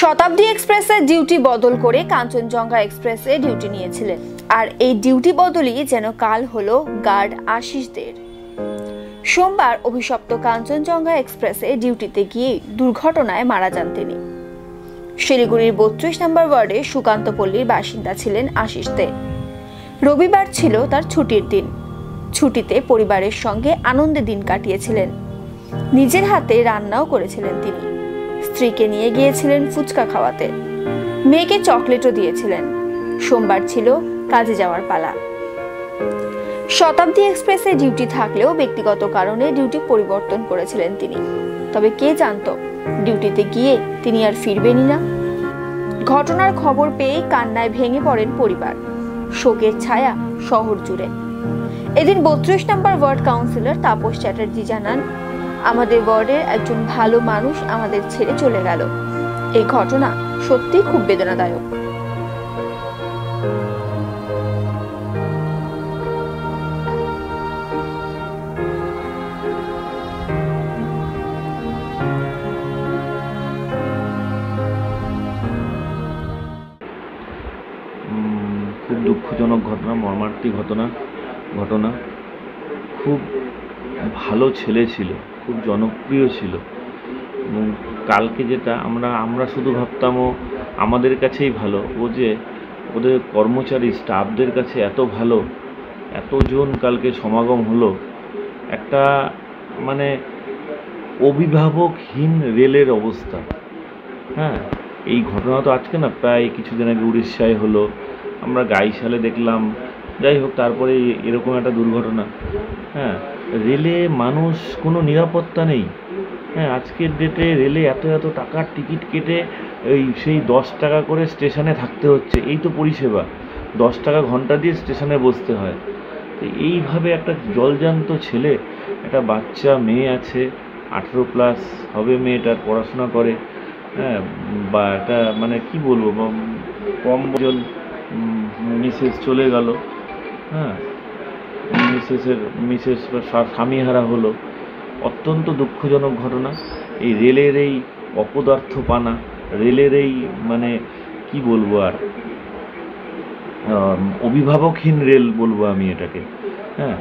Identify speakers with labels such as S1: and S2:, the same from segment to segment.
S1: শতাব্দী এক্সপ্রেসে ডিউটি বদল করে কাঞ্চনজঙ্ঘা এক্সপ্রেসে ডিউটি নিয়েছিলেন। আর এই ডিউটি বদলই যেন কাল হলো গার্ড আশিসদের। সোমবার অভিশপ্ত কাঞ্চনজঙ্ঘা এক্সপ্রেসে ডিউটিতে গিয়ে দুর্ঘটনায় মারা যান তিনি। শিলিগুড়ির 32 নম্বর ওয়ার্ডে সুকান্তপল্লীর বাসিন্দা ছিলেন আশিস দে। রবিবার ছিল তার ছুটির দিন। ছুটিতে পরিবারের সঙ্গে আনন্দে দিন কাটিয়েছিলেন। নিজের হাতে রান্নাও করেছিলেন তিনি। স্ত্রীকে নিয়ে গিয়েছিলেন ফুচকা খাওয়াতে, মেয়েকে চকলেটও দিয়েছিলেন। সোমবার ছিল কাজে যাওয়ার পালা। শতাব্দী এক্সপ্রেসে ডিউটি থাকলেও ব্যক্তিগত কারণে ডিউটি পরিবর্তন করেছিলেন তিনি। তবে কে জানত ডিউটিতে গিয়ে তিনি আর ফিরবেনই না। ঘটনার খবর পেয়ে কান্নায় ভেঙে পড়েন পরিবার। শোকের ছায়া শহর জুড়ে। এদিন 32 নম্বর ওয়ার্ড কাউন্সিলর তাপস চ্যাটার্জি জানান, আমাদের ওয়ার্ডের একজন ভালো মানুষ আমাদের ছেড়ে চলে গেল। এই ঘটনা সত্যি খুব বেদনাদায়ক।
S2: খুব দুঃখজনক ঘটনা, মর্মান্তিক ঘটনা। খুব ভালো ছেলে ছিল, খুব জনপ্রিয় ছিল। এবং কালকে যেটা আমরা শুধু ভাবতাম ও আমাদের কাছেই ভালো, ও যে ওদের কর্মচারী স্টাফদের কাছে এত ভালো, এতজন কালকে সমাগম হলো। একটা মানে অভিভাবকহীন রেলের অবস্থা। হ্যাঁ, এই ঘটনা তো আজকে না, প্রায় কিছুদিন আগে উড়িষ্যায় হলো, আমরা গাইশালে দেখলাম। যাই হোক, তারপরে এরকম একটা দুর্ঘটনা। হ্যাঁ, রেলে মানুষ কোনো নিরাপত্তা নেই। হ্যাঁ, আজকের ডেটে রেলে এত টাকার টিকিট কেটে সেই 10 টাকা করে স্টেশনে থাকতে হচ্ছে। এই তো পরিষেবা, 10 টাকা ঘন্টা দিয়ে স্টেশনে বসতে হয়। তো এইভাবে একটা জলজান্ত ছেলে, একটা বাচ্চা মেয়ে আছে, 18+ হবে মেয়েটার, পড়াশোনা করে। হ্যাঁ, বা একটা মানে কি বলবো, কম জন মিসেস চলে গেল। হ্যাঁ, মিসেস স্বামীহারা হলো। অত্যন্ত দুঃখজনক ঘটনা। এই রেলের এই অপদার্থপানা, রেলের এই মানে কি বলবো আর, অভিভাবকহীন রেল বলবো আমি এটাকে। হ্যাঁ,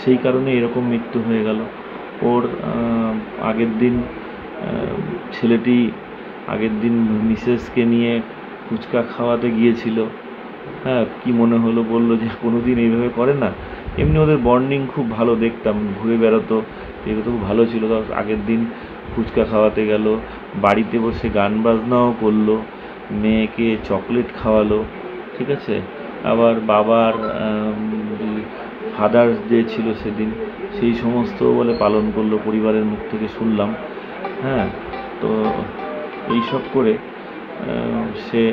S2: সেই কারণে এরকম মৃত্যু হয়ে গেল ওর। আগের দিন ছেলেটি মিসেসকে নিয়ে ফুচকা খাওয়াতে গিয়েছিল। হ্যাঁ, কি মনে হলো, বললো যে কোনোদিন এইভাবে করে না। এমনি ওদের বন্ডিং খুব ভালো, দেখতাম ঘুরে বেড়াতো, এগুলো তো খুব ভালো ছিল। আগের দিন ফুচকা খাওয়াতে গেল, বাড়িতে বসে গান বাজনাও করলো, মেয়েকে চকলেট খাওয়ালো, ঠিক আছে। আবার বাবার ফাদার্স ডে ছিল সেদিন, সেই সমস্ত বলে পালন করলো, পরিবারের মুখ থেকে শুনলাম। হ্যাঁ, তো এইসব করে সে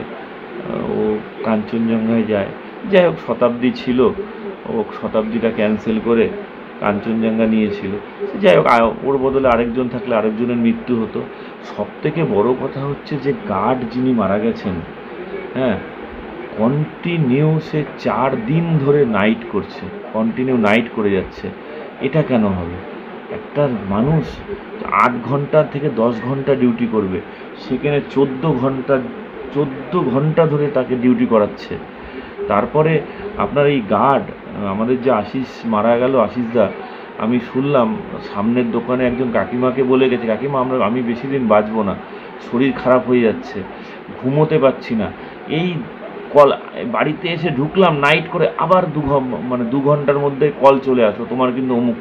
S2: ও কাঞ্চনজঙ্ঘায় যায়। যাই হোক, শতাব্দী ছিল, ও শতাব্দীটা ক্যান্সেল করে কাঞ্চনজঙ্ঘা নিয়েছিল। যাই হোক, ওর বদলে আরেকজন থাকলে আরেকজনের মৃত্যু হতো। সবথেকে বড় কথা হচ্ছে যে গার্ড যিনি মারা গেছেন, হ্যাঁ, কন্টিনিউ সে 4 দিন ধরে নাইট করছে, কন্টিনিউ নাইট করে যাচ্ছে। এটা কেন হবে? একটা মানুষ 8 ঘন্টা থেকে 10 ঘন্টা ডিউটি করবে, সেখানে 14 ঘন্টা ধরে তাকে ডিউটি করাচ্ছে। তারপরে আপনার এই গার্ড, আমাদের যে আশিস মারা গেল, আশিসদা, আমি শুনলাম সামনের দোকানে একজন কাকিমাকে বলে গেছে, কাকিমা আমি বেশি দিন বাঁচবো না, শরীর খারাপ হয়ে যাচ্ছে, ঘুমোতে পারছি না। এই কল, বাড়িতে এসে ঢুকলাম নাইট করে, আবার 2 ঘন্টার মধ্যে কল চলে আসো, তোমার কিন্তু অমুক